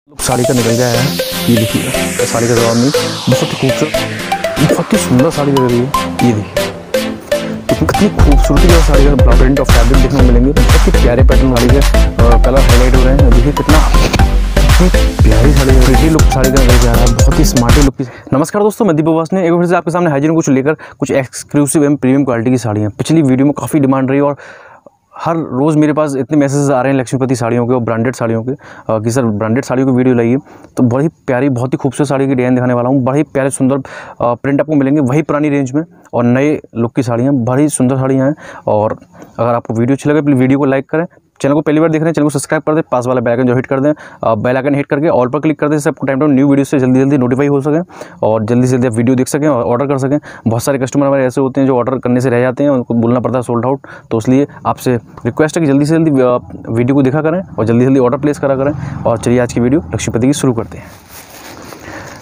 Look sari का निकल गया है। ये देखिए साड़ी का जवाब नहीं, बहुत ही खूबसूरत, बहुत ही सुंदर साड़ी लग रही है। ये देखिए कितनी खूबसूरती है साड़ी का प्रिंट और फैब्रिक देखने को मिलेंगे। बहुत ही प्यारे पैटर्न वाली के कलर हाईलाइट हो रहे हैं। देखिए कितना प्यारी साड़ी, प्रिटी लुक साड़ी का निकल जा रहा है, बहुत ही स्मार्टी लुक की। नमस्कार दोस्तों, मैं दीपक वासने एक बार फिर से आपके सामने हाजिर हूं कुछ लेकर, कुछ एक्सक्लूसिव एवं प्रीमियम क्वालिटी की साड़ियाँ। पिछली वीडियो में काफ़ी डिमांड रही और हर रोज़ मेरे पास इतने मैसेजेस आ रहे हैं लक्ष्मीपति साड़ियों के और ब्रांडेड साड़ियों के कि सर ब्रांडेड साड़ियों की वीडियो लाइए। तो बड़ी प्यारी, बहुत ही खूबसूरत साड़ी की डिज़ाइन दिखाने वाला हूँ। बड़ी प्यारे सुंदर प्रिंट आपको मिलेंगे वही पुरानी रेंज में और नए लुक की साड़ियाँ, बड़ी सुंदर साड़ियाँ हैं। और अगर आपको वीडियो अच्छी लगे प्लीज़ वीडियो को लाइक करें, चैनल को पहली बार देख रहे हैं चैनल को सब्सक्राइब कर दें, पास वाला बेल आइकन जो हिट कर दें, बेल आइकन हिट करके ऑल पर क्लिक कर दें, जिससे आपको टाइम न्यू वीडियो से जल्दी नोटिफाई हो सके और जल्दी से जल्दी आप वीडियो देख सकें और ऑर्डर कर सकें। बहुत सारे कस्टमर हमारे ऐसे होते हैं जो ऑर्डर करने से रह जाते हैं, उनको बोलना पड़ता है सोल्ड आउट। तो इसलिए आपसे रिक्वेस्ट है कि जल्दी से जल्दी वीडियो को देखा करें और जल्दी से जल्दी ऑर्डर प्लेस करा करें। और चलिए आज की वीडियो लक्ष्मीपति की शुरू करते हैं।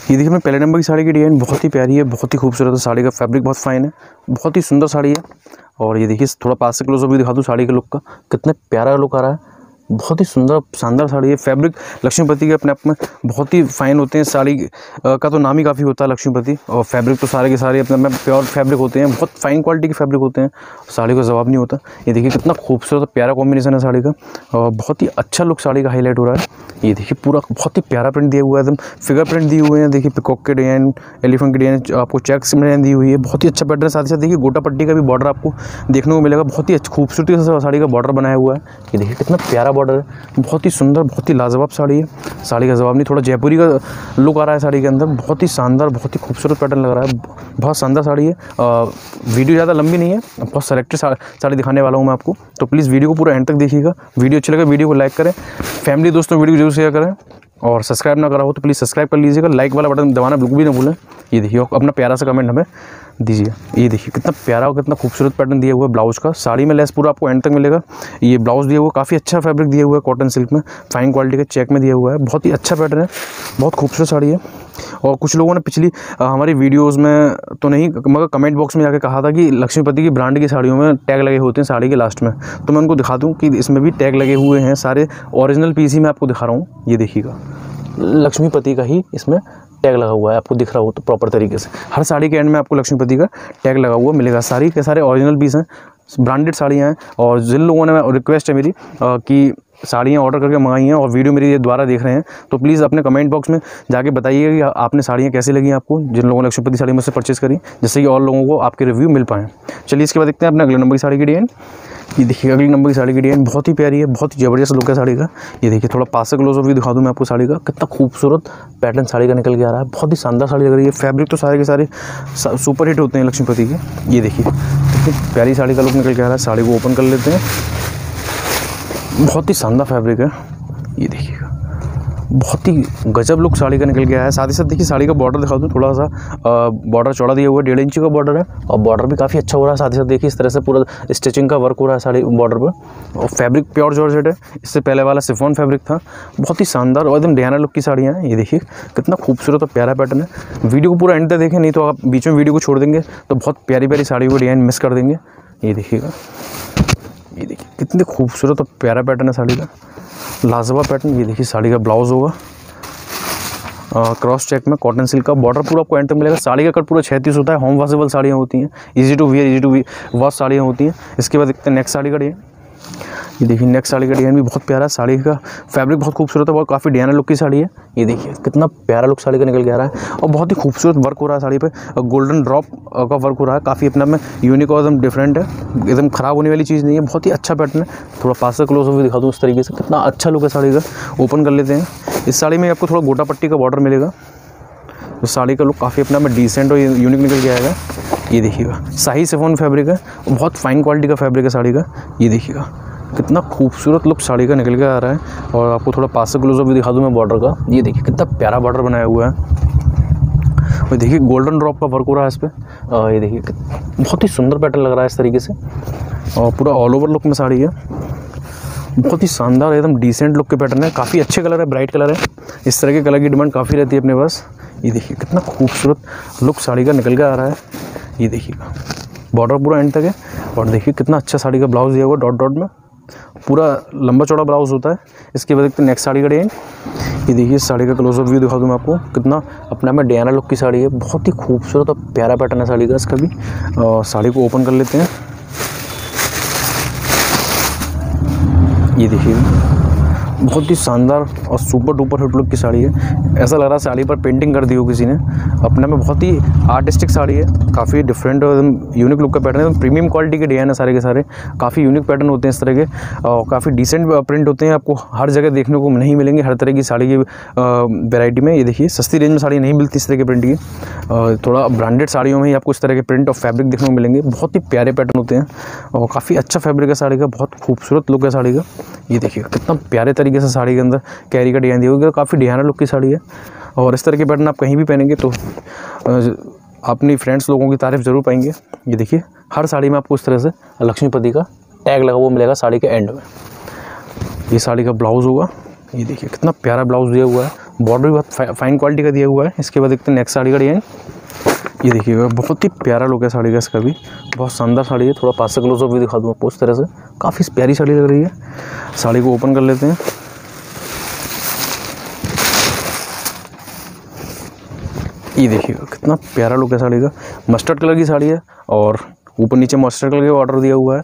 ये देखिए मैं पहले नंबर की साड़ी की डिज़ाइन बहुत ही प्यारी है, बहुत ही खूबसूरत है। साड़ी का फैब्रिक बहुत फाइन है, बहुत ही सुंदर साड़ी है। और ये देखिए थोड़ा पास से क्लोजअप भी दिखा दूँ साड़ी के लुक का, कितना प्यारा लुक आ रहा है। बहुत ही सुंदर शानदार साड़ी है। फैब्रिक लक्ष्मीपति के अपने आप में बहुत ही फाइन होते हैं। साड़ी का तो नाम ही काफ़ी होता है लक्ष्मीपति, और फैब्रिक तो सारे के सारे अपने में प्योर फैब्रिक होते हैं, बहुत फाइन क्वालिटी के फैब्रिक होते हैं। साड़ी का जवाब नहीं होता। ये देखिए कितना खूबसूरत प्यारा कॉम्बिनेशन है साड़ी का और बहुत ही अच्छा लुक साड़ी का हाईलाइट हो रहा है। ये देखिए पूरा बहुत ही प्यारा प्रिंट दिया हुआ है, एकदम फिगर प्रिंट दिए हुए हैं। देखिए पिकॉक के डिजाइन, एलिफेंट के डिजाइन, आपको चेक्स में डिजाइन दी हुई है। बहुत ही अच्छा पैटर्न है। साथ ही साथ देखिए गोटा पट्टी का भी बॉर्डर आपको देखने को मिलेगा। बहुत ही खूबसूरती से साड़ी का बॉर्डर बनाया हुआ है। ये देखिए कितना प्यारा बॉर्डर है, बहुत ही सुंदर, बहुत ही लाजवाब साड़ी है। साड़ी का जवाब नहीं, थोड़ा जयपुरी का लुक आ रहा है साड़ी के अंदर। बहुत ही शानदार, बहुत ही खूबसूरत पैटर्न लग रहा है, बहुत शानदार साड़ी है। वीडियो ज़्यादा लंबी नहीं है, बहुत सेलेक्टेड साड़ी दिखाने वाला हूँ मैं आपको, तो प्लीज़ वीडियो को पूरा एंड तक देखिएगा। वीडियो अच्छी लगे वीडियो को लाइक करें, फैमिली दोस्तों वीडियो को जरूर शेयर करें और सब्सक्राइब ना करा हो तो प्लीज़ सब्सक्राइब कर लीजिएगा। लाइक वाला बटन दबाना बिल्कुल भी ना भूलें। ये देखिए अपना प्यारा सा कमेंट हमें दीजिए। ये देखिए कितना प्यारा और कितना खूबसूरत पैटर्न दिया हुआ है ब्लाउज का। साड़ी में लेस पूरा आपको एंड तक मिलेगा। ये ब्लाउज दिया हुआ काफ़ी अच्छा फैब्रिक दिया हुआ है, कॉटन सिल्क में फाइन क्वालिटी के चेक में दिया हुआ है। बहुत ही अच्छा पैटर्न है, बहुत खूबसूरत साड़ी है। और कुछ लोगों ने पिछली हमारी वीडियोज़ में तो नहीं मगर कमेंट बॉक्स में जाकर कहा था कि लक्ष्मीपति की ब्रांड की साड़ियों में टैग लगे होते हैं साड़ी के लास्ट में, तो मैं उनको दिखा दूँ कि इसमें भी टैग लगे हुए हैं। सारे ओरिजिनल पीस ही मैं आपको दिखा रहा हूँ। ये देखिएगा लक्ष्मीपति का ही इसमें टैग लगा हुआ है, आपको दिख रहा हो तो प्रॉपर तरीके से। हर साड़ी के एंड में आपको लक्ष्मीपति का टैग लगा हुआ मिलेगा। साड़ी के सारे ओरिजिनल पीस हैं, ब्रांडेड साड़ियाँ हैं। और जिन लोगों ने रिक्वेस्ट है मेरी कि साड़ियाँ ऑर्डर करके मंगाई हैं और वीडियो मेरी ये द्वारा देख रहे हैं, तो प्लीज़ अपने कमेंट बॉक्स में जाके बताइएगा कि आपने साड़ियाँ कैसी लगी आपको, जिन लोगों ने लक्ष्मीपति साड़ी मुझसे परचेज़ करी, जिससे कि और लोगों को आपके रिव्यू मिल पाएँ। चलिए इसके बाद देखते हैं अपने अगले नंबर की साड़ी की डिज़ाइन। ये देखिए अगली नंबर की साड़ी की डिज़ाइन बहुत ही प्यारी है, बहुत ही ज़बरदस्त लुक है साड़ी का। ये देखिए थोड़ा पास से क्लोजअप भी दिखा दूँ मैं आपको साड़ी का, कितना खूबसूरत पैटर्न साड़ी का निकल के आ रहा है। बहुत ही शानदार साड़ी लग रही है। फैब्रिक तो सारे के सारे सुपर हिट होते हैं लक्ष्मीपति के। ये देखिए कितनी प्यारी साड़ी का लुक निकल के आ रहा है। साड़ी को ओपन कर लेते हैं, बहुत ही शानदार फैब्रिक है। ये देखिए बहुत ही गजब लुक साड़ी का निकल गया है। साथ ही साथ देखिए साड़ी का बॉर्डर दिखा दूँ, थोड़ा सा बॉर्डर चौड़ा दिया हुआ है, 1.5 इंची का बॉर्डर है और बॉर्डर भी काफ़ी अच्छा हो रहा है। साथ ही साथ देखिए इस तरह से पूरा स्टिचिंग का वर्क हो रहा है साड़ी बॉर्डर पर। और फैब्रिक प्योर जॉर्जेट है, इससे पहले वाला शिफॉन फैब्रिक था। बहुत ही शानदार और एकदम डिजाइनर लुक की साड़ियाँ हैं। ये देखिए कितना खूबसूरत और प्यारा पैटर्न है। वीडियो को पूरा एंड तक देखें, नहीं तो आप बीच में वीडियो को छोड़ देंगे तो बहुत प्यारी प्यारी साड़ियों को डिजाइन मिस कर देंगे। ये देखिएगा, ये देखिए कितनी खूबसूरत और प्यारा पैटर्न है साड़ी का, लाजवाब पैटर्न। ये देखिए साड़ी का ब्लाउज होगा क्रॉस चेक में कॉटन सिल्क का, बॉर्डर पूरा आपको एंड तक मिलेगा। साड़ी का कट पूरा 36 होता है। होम वॉशेबल साड़ियाँ होती हैं, easy to wear, easy to wash साड़ियाँ होती हैं। इसके बाद देखते हैं नेक्स्ट साड़ी का डिजाइन। ये देखिए नेक्स्ट साड़ी का डिजाइन भी बहुत प्यारा। साड़ी का फैब्रिक बहुत खूबसूरत है, बहुत काफ़ी डिजाइनर लुक की साड़ी है। ये देखिए कितना प्यारा लुक साड़ी का निकल के आ रहा है और बहुत ही खूबसूरत वर्क हो रहा है साड़ी पे। गोल्डन ड्रॉप का वर्क हो रहा है, काफ़ी अपने में यूनिक और एकदम डिफरेंट है, एकदम ख़राब होने वाली चीज़ नहीं है। बहुत ही अच्छा पैटर्न है। थोड़ा पास से क्लोज भी दिखा दूँ इस तरीके से, कितना अच्छा लुक है साड़ी का। ओपन कर लेते हैं। इस साड़ी में आपको थोड़ा गोटा पट्टी का बॉर्डर मिलेगा, तो साड़ी का लुक काफ़ी अपना में डिसेंट और यूनिक निकल के आएगा। ये देखिएगा शाही शिफॉन फैब्रिक है, बहुत फाइन क्वालिटी का फैब्रिक है साड़ी का। ये देखिएगा कितना खूबसूरत लुक साड़ी का निकल के आ रहा है। और आपको थोड़ा पास से क्लोजअप भी दिखा दूँ मैं बॉर्डर का। ये देखिए कितना प्यारा बॉर्डर बनाया हुआ है और देखिए गोल्डन ड्रॉप का वर्क हो रहा है इस पर। ये देखिए बहुत ही सुंदर पैटर्न लग रहा है इस तरीके से और पूरा ऑल ओवर लुक में साड़ी है। बहुत ही शानदार एकदम डिसेंट लुक के पैटर्न है, काफ़ी अच्छे कलर है, ब्राइट कलर है। इस तरह के कलर की डिमांड काफ़ी रहती है अपने पास। ये देखिए कितना खूबसूरत लुक साड़ी का निकल के आ रहा है। ये देखिएगा बॉर्डर पूरा एंड तक है और देखिए कितना अच्छा साड़ी का ब्लाउज दिया हुआ डॉट डॉट में। पूरा लंबा चौड़ा ब्लाउज़ होता है। इसके बाद देखते हैं नेक्स्ट साड़ी का डिज़ाइन। ये देखिए साड़ी का क्लोजअप व्यू दिखा दूँ मैं आपको, कितना अपने आप में डियाना लुक की साड़ी है, बहुत ही खूबसूरत और प्यारा पैटर्न है साड़ी का इसका भी। साड़ी को ओपन कर लेते हैं। ये देखिए बहुत ही शानदार और सुपर डुपर हिट लुक की साड़ी है। ऐसा लग रहा है साड़ी पर पेंटिंग कर दी हो किसी ने। अपने में बहुत ही आर्टिस्टिक साड़ी है, काफ़ी डिफरेंट और यूनिक लुक का पैटर्न है। प्रीमियम क्वालिटी के डिज़ाइन है सारे के सारे, काफ़ी यूनिक पैटर्न होते हैं इस तरह के, और काफ़ी डिसेंट प्रिंट होते हैं। आपको हर जगह देखने को नहीं मिलेंगे हर तरह की साड़ी की वैरायटी में। ये देखिए सस्ती रेंज में साड़ी नहीं मिलती इस तरह के प्रिंट की, थोड़ा ब्रांडेड साड़ियों में ही आपको इस तरह के प्रिंट और फैब्रिक देखने को मिलेंगे। बहुत ही प्यारे पैटर्न होते हैं और काफ़ी अच्छा फैब्रिक है साड़ी का, बहुत खूबसूरत लुक है साड़ी का। ये देखिए कितना प्यारे तरीके से साड़ी के अंदर कैरी का डिज़ाइन दिया हुआ है, काफ़ी डिजाइनर लुक की साड़ी है। और इस तरह के पैटर्न आप कहीं भी पहनेंगे तो अपनी फ्रेंड्स लोगों की तारीफ़ ज़रूर पाएंगे। ये देखिए हर साड़ी में आपको इस तरह से लक्ष्मीपति का टैग लगा हुआ मिलेगा साड़ी के एंड में। ये साड़ी का ब्लाउज़ होगा। ये देखिए कितना प्यारा ब्लाउज़ दिया हुआ है, बॉर्डर भी बहुत फाइन क्वालिटी का दिया हुआ है। इसके बाद देखते हैं नेक्स्ट साड़ी का डिज़ाइन। ये देखिएगा बहुत ही प्यारा लुक है साड़ी का इसका भी, बहुत शानदार साड़ी है। थोड़ा पास से क्लोजअप भी दिखा दूँ आपको इस तरह से, काफ़ी प्यारी साड़ी लग रही है। साड़ी को ओपन कर लेते हैं। ये देखिएगा कितना प्यारा लुक है साड़ी का, मस्टर्ड कलर की साड़ी है और ऊपर नीचे मस्टर्ड कलर का ऑर्डर दिया हुआ है।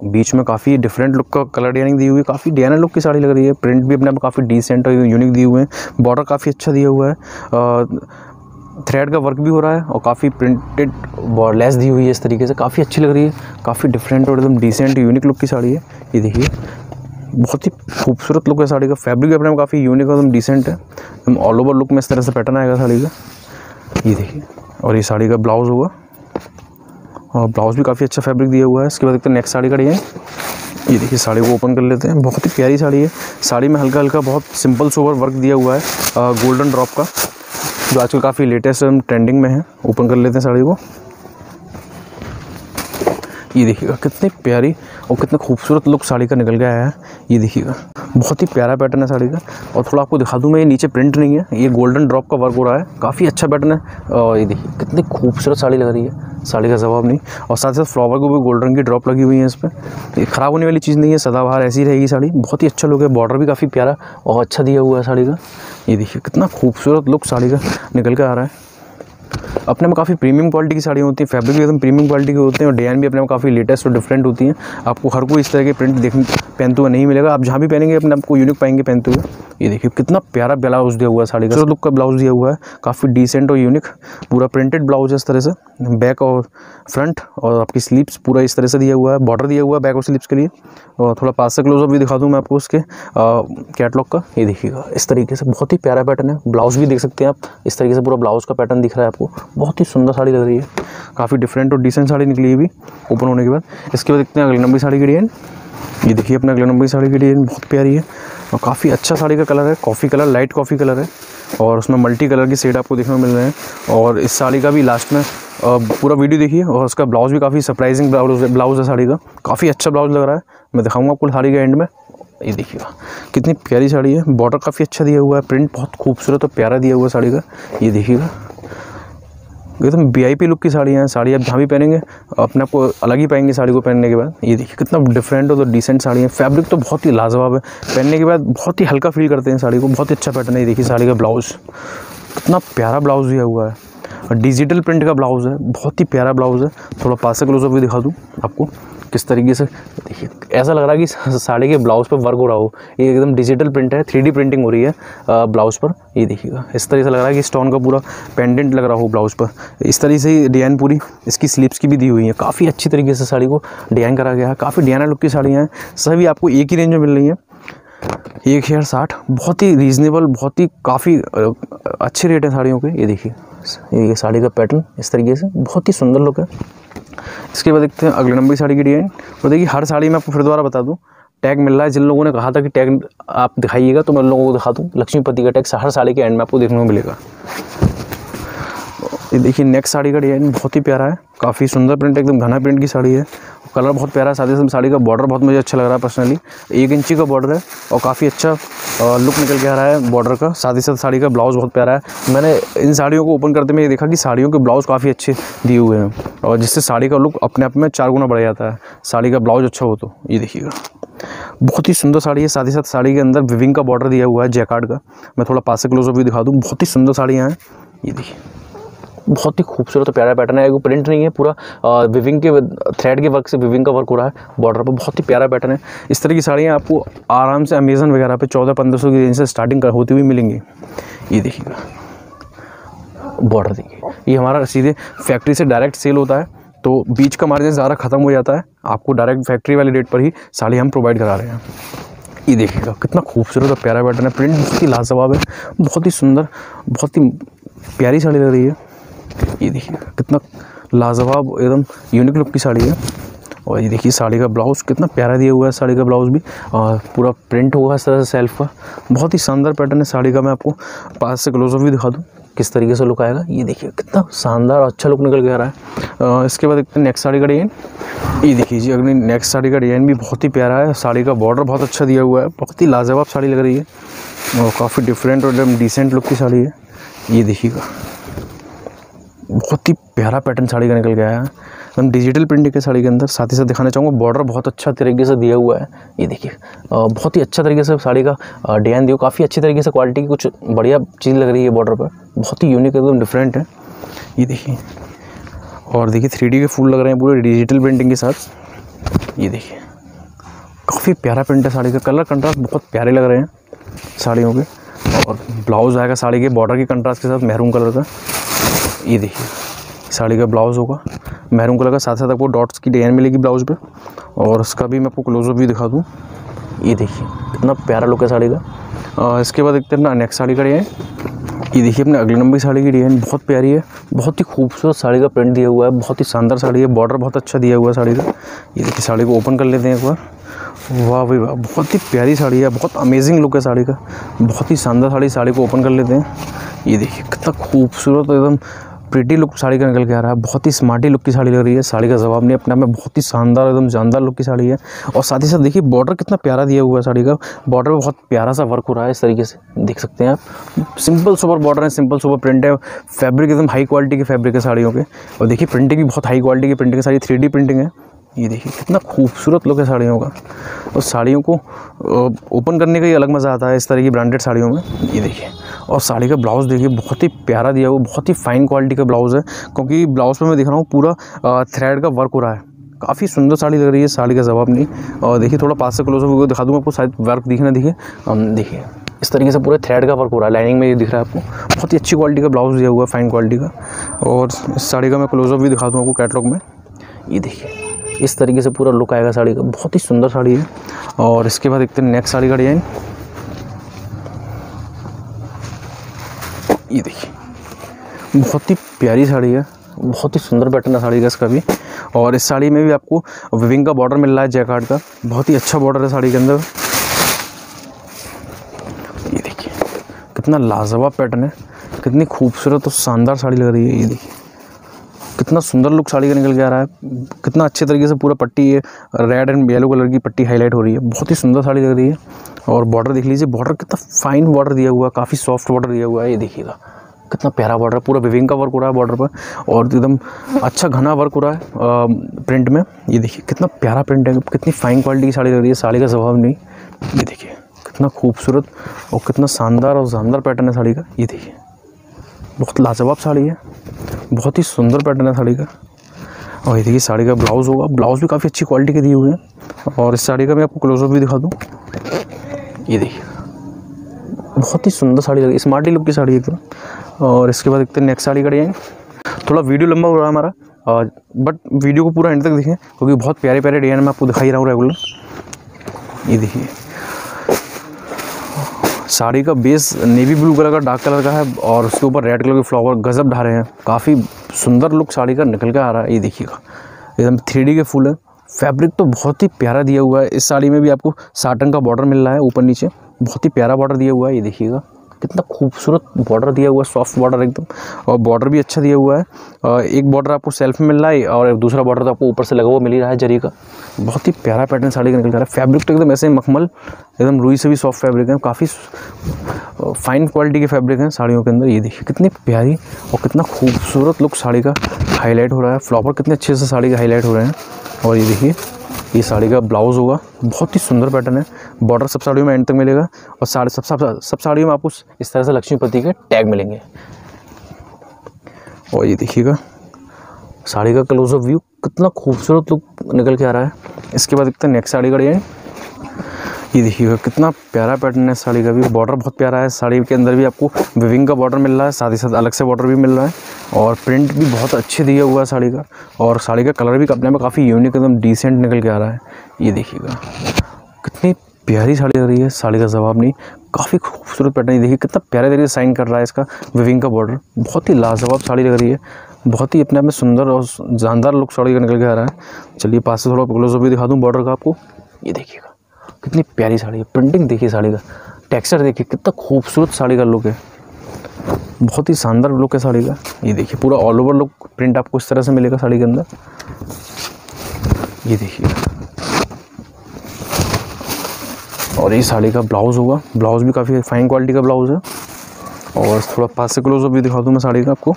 बीच में काफ़ी डिफरेंट लुक का कलर डिजाइनिंग दी हुई है, काफ़ी डिजाइनर लुक की साड़ी लग रही है। प्रिंट भी अपने आप काफ़ी डिसेंट और यूनिक दिए हुए हैं। बॉर्डर काफ़ी अच्छा दिया हुआ है, थ्रेड का वर्क भी हो रहा है और काफ़ी प्रिंटेड लेस दी हुई है इस तरीके से, काफ़ी अच्छी लग रही है। काफ़ी डिफरेंट और एकदम डिसेंट यूनिक लुक की साड़ी है। ये देखिए बहुत ही खूबसूरत लुक है साड़ी का, फैब्रिक भी अपने में काफ़ी यूनिक और एकदम डिसेंट है। एकदम ऑल ओवर लुक में इस तरह से पैटर्न आएगा साड़ी का। ये देखिए और ये साड़ी का ब्लाउज़ होगा और ब्लाउज़ भी काफ़ी अच्छा फैब्रिक दिया हुआ है। इसके बाद देखते हैं नेक्स्ट साड़ी का डिज़ाइन। ये देखिए साड़ी को ओपन कर लेते हैं। बहुत ही प्यारी साड़ी है। साड़ी में हल्का हल्का बहुत सिंपल सोवर वर्क दिया हुआ है गोल्डन ड्रॉप का, जो आजकल काफ़ी लेटेस्ट ट्रेंडिंग में है। ओपन कर लेते हैं साड़ी को। ये देखिएगा कितनी प्यारी और कितना खूबसूरत लुक साड़ी का निकल के आया है। ये देखिएगा बहुत ही प्यारा पैटर्न है साड़ी का। और थोड़ा आपको दिखा दूँ मैं, ये नीचे प्रिंट नहीं है, ये गोल्डन ड्रॉप का वर्क हो रहा है, काफ़ी अच्छा पैटर्न है। और ये देखिए कितनी खूबसूरत साड़ी लग रही है, साड़ी का जवाब नहीं। और साथ साथ फ्लावर को भी गोल्डन की ड्रॉप लगी हुई है इस पर, ये ख़राब होने वाली चीज़ नहीं है, सदाबहार ऐसी रहेगी साड़ी। बहुत ही अच्छा लुक है, बॉर्डर भी काफ़ी प्यारा और अच्छा दिया हुआ है साड़ी का। ये देखिए कितना खूबसूरत लुक साड़ी का निकल के आ रहा है। अपने में काफ़ी प्रीमियम क्वालिटी की साड़ियाँ होती हैं, फैब्रिक भी एकदम प्रीमियम क्वालिटी के होते हैं और डिज़ाइन भी अपने में काफ़ी लेटेस्ट और डिफरेंट होती हैं। आपको हर कोई इस तरह के प्रिंट पहनते हुए नहीं मिलेगा, आप जहाँ भी पहनेंगे अपने आपको यूनिक पाएंगे पहनते हुए। ये देखिए कितना प्यारा ब्लाउज़ दिया हुआ है साड़ी का, लुक का ब्लाउज़ दिया हुआ है, काफ़ी डिसेंट और यूनिक। पूरा प्रिंटेड ब्लाउज है इस तरह से, बैक और फ्रंट और आपकी स्लीव्स पूरा इस तरह से दिया हुआ है, बॉर्डर दिया हुआ है बैक और स्लीव्स के लिए। और थोड़ा पास से क्लोजअप भी दिखा दूँ मैं आपको उसके कैटलॉग का। ये देखिएगा इस तरीके से बहुत ही प्यारा पैटर्न है। ब्लाउज़ भी देख सकते हैं आप, इस तरीके से पूरा ब्लाउज़ का पैटर्न दिख रहा है आपको। बहुत ही सुंदर साड़ी लग रही है, काफ़ी डिफरेंट और डिसेंट साड़ी निकली है अभी ओपन होने के बाद। इसके बाद देखते हैं अगले नंबर साड़ी की डिज़ाइन। ये देखिए अपना अगले नंबर साड़ी की डिज़ाइन बहुत प्यारी है और काफ़ी अच्छा साड़ी का कलर है, coffee colour, light coffee colour है और उसमें मल्टी कलर की शेड आपको देखने को मिल रहे हैं। और इस साड़ी का भी लास्ट में पूरा वीडियो देखिए। और उसका ब्लाउज़ भी काफ़ी सरप्राइजिंग ब्लाउज़ है साड़ी का, काफ़ी अच्छा ब्लाउज़ लग रहा है। मैं दिखाऊंगा आपको साड़ी के एंड में। ये देखिएगा कितनी प्यारी साड़ी है, बॉर्डर काफ़ी अच्छा दिया हुआ है, प्रिंट बहुत खूबसूरत और प्यारा दिया हुआ है साड़ी का। ये देखिएगा एकदम VIP लुक की साड़ी है। साड़ी आप जहाँ भी पहनेंगे अपने आप को अलग ही पाएंगे साड़ी को पहनने के बाद। ये देखिए कितना डिफरेंट और डिसेंट साड़ी है, फैब्रिक तो बहुत ही लाजवाब है, पहनने के बाद बहुत ही हल्का फील करते हैं साड़ी को, बहुत ही अच्छा पैटर्न है। ये देखिए साड़ी का ब्लाउज़ कितना प्यारा ब्लाउज़ दिया हुआ है और डिजिटल प्रिंट का ब्लाउज़ है, बहुत ही प्यारा ब्लाउज़ है। थोड़ा पास से क्लोजअप भी दिखा दूँ आपको किस तरीके से। देखिए ऐसा लग रहा है कि साड़ी के ब्लाउज़ पर वर्क हो रहा हो, ये एकदम डिजिटल प्रिंट है, 3D प्रिंटिंग हो रही है ब्लाउज़ पर। ये देखिएगा इस तरह से लग रहा है कि स्टोन का पूरा पेंडेंट लग रहा हो ब्लाउज़ पर। इस तरह से डिज़ाइन पूरी इसकी स्लीव्स की भी दी हुई है, काफ़ी अच्छी तरीके से साड़ी को डिज़ाइन करा गया है। काफ़ी डिज़ाइनर लुक की साड़ियाँ हैं, सभी आपको एक ही रेंज में मिल रही हैं, 1060। बहुत ही रीज़नेबल, बहुत ही काफ़ी अच्छे रेट है साड़ियों के। ये देखिए ये साड़ी का पैटर्न इस तरीके से बहुत ही सुंदर लुक है। इसके बाद देखते हैं अगले नंबर की साड़ी की डिज़ाइन। तो देखिए हर साड़ी में आपको फिर दोबारा बता दूं, टैग मिल रहा है। जिन लोगों ने कहा था कि टैग आप दिखाइएगा तो मैं उन लोगों को दिखा दूं, लक्ष्मीपति का टैग हर साड़ी के एंड में आपको देखने को मिलेगा। ये देखिए नेक्स्ट साड़ी का डिज़ाइन बहुत ही प्यारा है, काफ़ी सुंदर प्रिंट, एकदम घना प्रिंट की साड़ी है, कलर बहुत प्यारा है। साथ ही साथ साड़ी का बॉर्डर बहुत मुझे अच्छा लग रहा है पर्सनली, 1 इंची का बॉर्डर है और काफ़ी अच्छा लुक निकल के आ रहा है बॉर्डर का। साथ ही साथ साड़ी का ब्लाउज़ बहुत प्यारा है। मैंने इन साड़ियों को ओपन करते में ये देखा कि साड़ियों के ब्लाउज़ काफ़ी अच्छे दिए हुए हैं और जिससे साड़ी का लुक अपने आप में 4 गुना बढ़ जाता है, साड़ी का ब्लाउज़ अच्छा हो तो। ये देखिएगा बहुत ही सुंदर साड़ी है। साथ ही साथ साड़ी के अंदर विविंग का बॉर्डर दिया हुआ है जैकार्ड का। मैं थोड़ा पास से क्लोजअप भी दिखा दूँ। बहुत ही सुंदर साड़ियाँ हैं। ये देखिए बहुत ही खूबसूरत और प्यारा पैटर्न है। वो प्रिंट नहीं है, पूरा विविंग के थ्रेड के वर्क से विविंग का वर्क हो रहा है बॉर्डर पर। बहुत ही प्यारा पैटर्न है। इस तरह की साड़ियाँ आपको आराम से अमेजन वगैरह पे 1400-1500 की रेंज से स्टार्टिंग होती हुई मिलेंगी। ये देखिएगा बॉर्डर देखिए, ये हमारा सीधे फैक्ट्री से डायरेक्ट सेल होता है, तो बीच का मार्जिन ज़्यादा ख़त्म हो जाता है। आपको डायरेक्ट फैक्ट्री वाले रेट पर ही साड़ी हम प्रोवाइड करा रहे हैं। ये देखिएगा कितना खूबसूरत और प्यारा पैटर्न है। प्रिंट बहुत ही लाजवाब है, बहुत ही सुंदर, बहुत ही प्यारी साड़ी लग रही है। ये देखिए कितना लाजवाब एकदम यूनिक लुक की साड़ी है। और ये देखिए साड़ी का ब्लाउज़ कितना प्यारा दिया हुआ है। साड़ी का ब्लाउज़ भी पूरा प्रिंट हुआ है इस तरह से सेल्फ का। बहुत ही शानदार पैटर्न है साड़ी का। मैं आपको पास से क्लोजअप भी दिखा दूँ किस तरीके से लुक आएगा। ये देखिए कितना शानदार और अच्छा लुक निकल के आ रहा है। इसके बाद देखते हैं नेक्स्ट साड़ी का डिज़ाइन। ये देखिए जी अगली नेक्स्ट साड़ी का डिज़ाइन भी बहुत ही प्यारा है। साड़ी का बॉर्डर बहुत अच्छा दिया हुआ है। बहुत ही लाजवाब साड़ी लग रही है और काफ़ी डिफरेंट और एकदम डिसेंट लुक की साड़ी है। ये देखिएगा बहुत ही प्यारा पैटर्न साड़ी का निकल के आया है, एकदम डिजिटल प्रिंट के साड़ी के अंदर। साथ ही साथ दिखाना चाहूँगा बॉर्डर बहुत अच्छा तरीके से दिया हुआ है। ये देखिए बहुत ही अच्छा तरीके से साड़ी का डिज़ाइन दिया, काफ़ी अच्छी तरीके से क्वालिटी की कुछ बढ़िया चीज़ लग रही है बॉर्डर पर। बहुत ही यूनिक एकदम डिफरेंट है। ये देखिए और देखिए 3D के फूल लग रहे हैं पूरे डिजिटल प्रिंटिंग के साथ। ये देखिए काफ़ी प्यारा प्रिंट है साड़ी का। कलर कंट्रास्ट बहुत प्यारे लग रहे हैं साड़ियों के। और ब्लाउज़ आएगा साड़ी के बॉर्डर के कंट्रास्ट के साथ मैरून कलर का। ये देखिए साड़ी का ब्लाउज़ होगा मैरून कलर का। साथ साथ आपको डॉट्स की डिज़ाइन मिलेगी ब्लाउज़ पे। और उसका भी मैं आपको क्लोजअप भी दिखा दूँ। ये देखिए कितना प्यारा लुक है साड़ी का। इसके बाद देखते हैं ना नेक्स्ट साड़ी का डिज़ाइन। ये देखिए अपने अगले नंबर की साड़ी की डिज़ाइन बहुत प्यारी है। बहुत ही खूबसूरत साड़ी का प्रिंट दिया हुआ है। बहुत ही शानदार साड़ी है। बॉर्डर बहुत अच्छा दिया हुआ है साड़ी का। ये देखिए साड़ी को ओपन कर लेते हैं एक बार। वाह भाई वाह बहुत ही प्यारी साड़ी है। बहुत अमेजिंग लुक है साड़ी का। बहुत ही शानदार साड़ी को ओपन कर लेते हैं। ये देखिए कितना खूबसूरत एकदम प्रिटी लुक साड़ी का निकल के आ रहा है। बहुत ही स्मार्टी लुक की साड़ी लग रही है। साड़ी का जवाब नहीं अपने आप में, बहुत ही शानदार एकदम जानदार लुक की साड़ी है। और साथ ही साथ देखिए बॉर्डर कितना प्यारा दिया हुआ है साड़ी का। बॉर्डर में बहुत प्यारा सा वर्क हो रहा है इस तरीके से, देख सकते हैं आप। सिंपल सुपर बॉर्डर है, सिंपल सुपर प्रिंट है। फैब्रिक एकदम हाई क्वालिटी के फैब्रिक है साड़ियों के। और देखिए प्रिंटिंग भी बहुत हाई क्वालिटी की प्रिंटिंग है साड़ी, 3D प्रिंटिंग है। ये देखिए कितना खूबसूरत लुक है साड़ियों का। और साड़ियों को ओपन करने का ही अलग मज़ा आता है इस तरह की ब्रांडेड साड़ियों में। ये देखिए और साड़ी का ब्लाउज़ देखिए बहुत ही प्यारा दिया हुआ, बहुत ही फाइन क्वालिटी का ब्लाउज़ है। क्योंकि ब्लाउज़ पे मैं दिख रहा हूँ पूरा थ्रेड का वर्क हो रहा है। काफ़ी सुंदर साड़ी लग रही है, साड़ी का जवाब नहीं। और देखिए थोड़ा पास से क्लोजअप दिखा दूँगा आपको, शायद वर्क दिखे ना दिखे। देखिए इस तरीके से पूरे थ्रेड का वर्क हो रहा है, लाइनिंग में ये दिख रहा है आपको। बहुत ही अच्छी क्वालिटी का ब्लाउज़ दिया हुआ है, फाइन क्वालिटी का। और इस साड़ी का मैं क्लोजअप भी दिखा दूँ आपको कैटलॉग में। ये देखिए इस तरीके से पूरा लुक आएगा साड़ी का। बहुत ही सुंदर साड़ी है। और इसके बाद देखते हैं नेक्स्ट साड़ी का डिज़ाइन। ये देखिए बहुत ही प्यारी साड़ी है, बहुत ही सुंदर पैटर्न है साड़ी का इसका भी। और इस साड़ी में भी आपको विविंग का बॉर्डर मिल रहा है जैकार्ड का। बहुत ही अच्छा बॉर्डर है साड़ी के अंदर। ये देखिए कितना लाजवाब पैटर्न है, कितनी खूबसूरत और शानदार साड़ी लग रही है। ये देखिए कितना सुंदर लुक साड़ी का निकल के आ रहा है। कितना अच्छे तरीके से पूरा पट्टी है, रेड एंड येलो कलर की पट्टी हाईलाइट हो रही है। बहुत ही सुंदर साड़ी लग रही है। और बॉर्डर देख लीजिए, बॉर्डर कितना फाइन बॉर्डर दिया हुआ है, काफ़ी सॉफ्ट बॉर्डर दिया हुआ है। ये देखिएगा कितना प्यारा बॉर्डर, पूरा विविंग का वर्क हो रहा है बॉर्डर पर। और एकदम अच्छा घना वर्क हो रहा है प्रिंट में। ये देखिए कितना प्यारा प्रिंट है, कितनी फाइन क्वालिटी की साड़ी लग रही है। साड़ी का जवाब नहीं। ये देखिए कितना खूबसूरत और कितना शानदार और शानदार पैटर्न है साड़ी का। ये देखिए बहुत लाजवाब साड़ी है, बहुत ही सुंदर पैटर्न है साड़ी का। और ये देखिए साड़ी का ब्लाउज़ होगा, ब्लाउज़ भी काफ़ी अच्छी क्वालिटी के दिए हुए हैं। और इस साड़ी का मैं आपको क्लोजअप भी दिखा दूँ। ये देखिए बहुत ही सुंदर साड़ी लगी, स्मार्टी लुक की साड़ी एकदम। और इसके बाद देखते हैं नेक्स्ट साड़ी का डिज़ाइन। थोड़ा वीडियो लंबा हो रहा है हमारा, बट वीडियो को पूरा एंड तक देखें क्योंकि बहुत प्यारे प्यारे डिज़ाइन मैं आपको दिखाई रहा हूँ रेगुलर। ये देखिए साड़ी का बेस नेवी ब्लू कलर का डार्क कलर का है और उसके ऊपर रेड कलर के फ्लावर गजब ढा रहे हैं। काफ़ी सुंदर लुक साड़ी का निकल के आ रहा है। ये देखिएगा एकदम 3D के फूल है। फैब्रिक तो बहुत ही प्यारा दिया हुआ है। इस साड़ी में भी आपको साटन का बॉर्डर मिल रहा है ऊपर नीचे, बहुत ही प्यारा बॉर्डर दिया हुआ है। ये देखिएगा कितना खूबसूरत बॉर्डर दिया हुआ है, सॉफ्ट बॉर्डर एकदम। और बॉर्डर भी अच्छा दिया हुआ है। एक बॉर्डर आपको सेल्फ में मिल रहा है और दूसरा बॉर्डर तो आपको ऊपर से लगा हुआ मिल ही रहा है जरी का। बहुत ही प्यारा पैटर्न साड़ी का निकल रहा है। फैब्रिक तो एकदम ऐसे मखमल, एकदम रुई से भी सॉफ्ट फैब्रिक है। काफ़ी फाइन क्वालिटी के फैब्रिक हैं साड़ियों के अंदर। ये देखिए कितनी प्यारी और कितना खूबसूरत लुक साड़ी का हाईलाइट हो रहा है। फ्लावर कितने अच्छे से साड़ी का हाईलाइट हो रहे हैं। और ये देखिए ये साड़ी का ब्लाउज़ होगा, बहुत ही सुंदर पैटर्न है। बॉर्डर सब साड़ियों में एंड तक मिलेगा और सब साड़ियों में आपको इस तरह से लक्ष्मीपति के टैग मिलेंगे। और ये देखिएगा साड़ी का क्लोजअप व्यू, कितना खूबसूरत लुक निकल के आ रहा है। इसके बाद देखते हैं नेक्स्ट साड़ी का डिजाइन। ये देखिएगा कितना प्यारा पैटर्न है साड़ी का भी, बॉर्डर बहुत प्यारा है। साड़ी के अंदर भी आपको विविंग का बॉर्डर मिल रहा है, साथ ही साथ अलग से बॉर्डर भी मिल रहा है और प्रिंट भी बहुत अच्छे दिया हुआ है साड़ी का। और साड़ी का कलर भी अपने में काफ़ी यूनिक एकदम डिसेंट निकल के आ रहा है। ये देखिएगा कितनी प्यारी साड़ी लग रही है, साड़ी का जवाब नहीं, काफ़ी खूबसूरत पैटर्न। ये देखिए कितना प्यारे तरीके से साइन कर रहा है इसका विविंग का बॉर्डर, बहुत ही लाजवाब साड़ी लग रही है, बहुत ही अपने आप में सुंदर और जानदार लुक साड़ी का निकल के आ रहा है। चलिए पास से थोड़ा क्लोजअप भी दिखा दूँ बॉर्डर का आपको। ये देखिएगा कितनी प्यारी साड़ी है, प्रिंटिंग देखिए साड़ी का, टेक्सचर देखिए कितना खूबसूरत साड़ी का लुक है, बहुत ही शानदार लुक है साड़ी का। ये देखिए पूरा ऑल ओवर लुक प्रिंट आपको इस तरह से मिलेगा साड़ी के अंदर। ये देखिए और ये साड़ी का ब्लाउज़ होगा, ब्लाउज़ भी काफ़ी फाइन क्वालिटी का ब्लाउज़ है। और थोड़ा पास से क्लोजअप भी दिखा दूँ मैं साड़ी का आपको।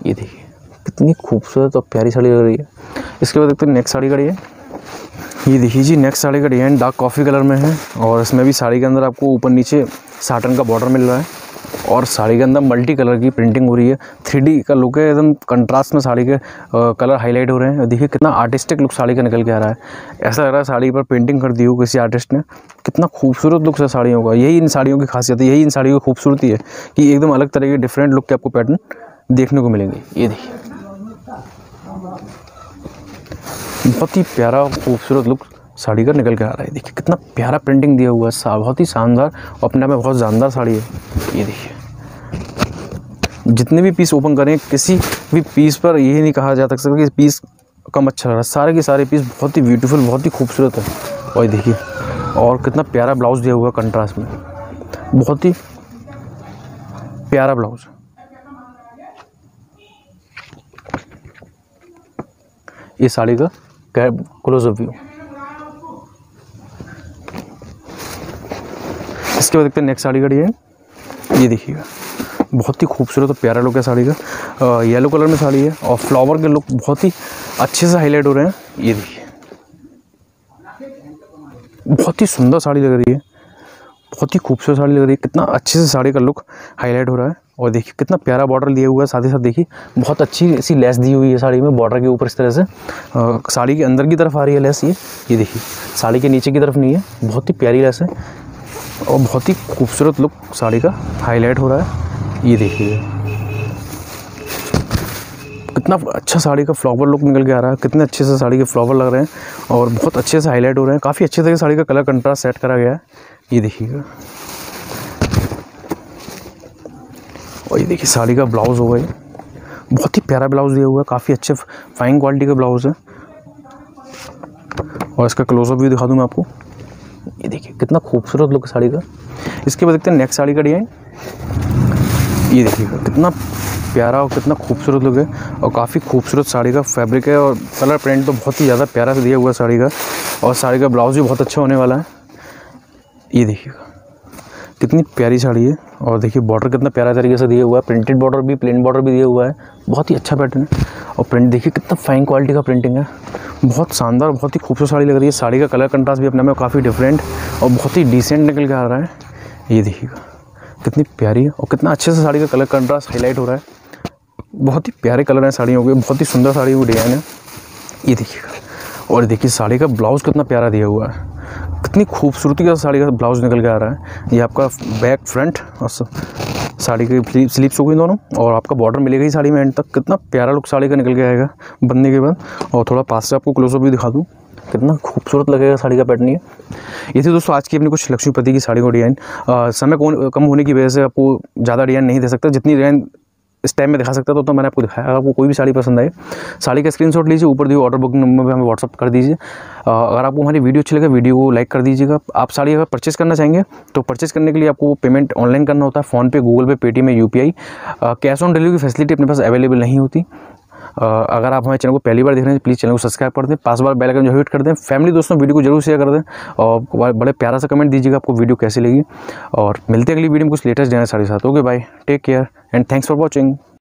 ये देखिए कितनी खूबसूरत और प्यारी साड़ी लग रही है। इसके बाद देखते हैं नेक्स्ट साड़ी का डिजाइन। ये देखिए जी नेक्स्ट साड़ी का डिजाइन डार्क कॉफ़ी कलर में है और इसमें भी साड़ी के अंदर आपको ऊपर नीचे साटन का बॉर्डर मिल रहा है और साड़ी के अंदर मल्टी कलर की प्रिंटिंग हो रही है। 3D का लुक है, एकदम कंट्रास्ट में साड़ी के कलर हाईलाइट हो रहे हैं। देखिए कितना आर्टिस्टिक लुक साड़ी का निकल के आ रहा है, ऐसा लग रहा है साड़ी पर पेंटिंग कर दी हो किसी आर्टिस्ट ने। कितना खूबसूरत लुक है साड़ियों का, यही इन साड़ियों की खासियत है, यही इन साड़ियों की खूबसूरती है कि एकदम अलग तरह के डिफरेंट लुक के आपको पैटर्न देखने को मिलेंगे। ये देखिए बहुत ही प्यारा खूबसूरत लुक साड़ी का निकल के आ रहा है। देखिए कितना प्यारा प्रिंटिंग दिया हुआ है, बहुत ही शानदार और अपने आप में बहुत जानदार साड़ी है। ये देखिए जितने भी पीस ओपन करें किसी भी पीस पर यही नहीं कहा जा सकता कि पीस कम अच्छा लग रहा है, सारे के सारे पीस बहुत ही ब्यूटीफुल, बहुत ही खूबसूरत है। और देखिए और कितना प्यारा ब्लाउज़ दिया हुआ है कंट्रास्ट में, बहुत ही प्यारा ब्लाउज़। ये साड़ी का क्लोजअप व्यू। इसके बाद देखते हैं नेक्स्ट साड़ी का डिजाइन। ये देखिएगा बहुत ही खूबसूरत और प्यारा लुक है साड़ी का, येलो कलर में साड़ी है और फ्लावर के लुक बहुत ही अच्छे से हाईलाइट हो रहे हैं। ये देखिए बहुत ही सुंदर साड़ी लग रही है, बहुत ही खूबसूरत साड़ी लग रही है, कितना अच्छे से साड़ी का लुक हाईलाइट हो रहा है। और देखिए कितना प्यारा बॉर्डर दिया हुआ है, साथ ही साथ देखिए बहुत अच्छी सी लेस दी हुई है साड़ी में बॉर्डर के ऊपर इस तरह से। साड़ी के अंदर की तरफ आ रही है लेस, ये देखिए साड़ी के नीचे की तरफ नहीं है, बहुत ही प्यारी लेस है और बहुत ही खूबसूरत लुक साड़ी का हाईलाइट हो रहा है। ये देखिए कितना अच्छा साड़ी का फ्लावर लुक निकल के आ रहा है, कितने अच्छे से साड़ी के फ्लावर लग रहे हैं और बहुत अच्छे से हाईलाइट हो रहे हैं, काफ़ी अच्छे से साड़ी का कलर कंट्रास्ट सेट करा गया है। ये देखिएगा और ये देखिए साड़ी का ब्लाउज़ होगा, ये बहुत ही प्यारा ब्लाउज़ दिया हुआ है, काफ़ी अच्छे फाइन क्वालिटी का ब्लाउज़ है। और इसका क्लोजअप भी दिखा दूँ मैं आपको। ये देखिए कितना खूबसूरत लुक है साड़ी का। इसके बाद देखते हैं नेक्स्ट साड़ी का डिजाइन। ये देखिएगा कितना प्यारा और कितना खूबसूरत लुक है और काफ़ी खूबसूरत साड़ी का फैब्रिक है और कलर प्रिंट तो बहुत ही ज़्यादा प्यारा से दिया हुआ है साड़ी का और साड़ी का ब्लाउज़ भी बहुत अच्छा होने वाला है। ये देखिएगा कितनी प्यारी साड़ी है और देखिए बॉर्डर कितना प्यारा तरीके से दिया हुआ है, प्रिंटेड बॉर्डर भी प्लेन बॉर्डर भी दिया हुआ है, बहुत ही अच्छा पैटर्न है। और प्रिंट देखिए कितना फाइन क्वालिटी का प्रिंटिंग है, बहुत शानदार, बहुत ही खूबसूरत साड़ी लग रही है। साड़ी का कलर कंट्रास्ट भी अपने में काफ़ी डिफरेंट और बहुत ही डिसेंट निकल के आ रहा है। ये देखिएगा कितनी प्यारी है और कितना अच्छे से साड़ी का कलर कंट्रास्ट हाईलाइट हो रहा है, बहुत ही प्यारे कलर हैं साड़ियों के, बहुत ही सुंदर साड़ी वो डिज़ाइन है। ये देखिएगा और देखिए साड़ी का ब्लाउज़ कितना प्यारा दिया हुआ है, कितनी खूबसूरती का साड़ी का ब्लाउज़ निकल के आ रहा है। ये आपका बैक फ्रंट और साड़ी की स्लीव्स हो गई दोनों और आपका बॉर्डर मिलेगा ही साड़ी में एंड तक। कितना प्यारा लुक साड़ी का निकल के आएगा बनने के बाद। और थोड़ा पास से आपको क्लोजअप भी दिखा दूँ, कितना खूबसूरत लगेगा साड़ी का पैटर्न। ये थी दोस्तों आज की अपनी कुछ लक्ष्मीपति की साड़ी को डिज़ाइन। समय कम होने की वजह से आपको ज़्यादा डिज़ाइन नहीं दे सकता, जितनी डिज़ाइन इस टाइम में दिखा सकता तो मैंने आपको दिखाया। अगर आपको कोई भी साड़ी पसंद आए, साड़ी का स्क्रीनशॉट लीजिए, ऊपर दिए ऑर्डर बुकिंग नंबर पे हमें व्हाट्सअप कर दीजिए। अगर आपको हमारी वीडियो अच्छी लगे वीडियो को लाइक कर दीजिएगा। आप साड़ी अगर परचेस करना चाहेंगे तो परचेस करने के लिए आपको पेमेंट ऑनलाइन करना होता है, फ़ोनपे, गूगल पे, पेटीएम या UPI। कैश ऑन डिलीवरी की फैसिलिटी अपने पास अवेलेबल नहीं होती। अगर आप हमारे चैनल को पहली बार देख रहे हैं प्लीज़ चैनल को सब्सक्राइब कर दें, 5 बार बेल आइकन जो हिट कर दें। फैमिली दोस्तों वीडियो को जरूर शेयर कर दें और बड़े प्यारा सा कमेंट दीजिएगा आपको वीडियो कैसी लगी। और मिलते हैं अगली वीडियो में कुछ लेटेस्ट डिजाइन साड़ी साथ। Okay bye, take care and thanks for watching.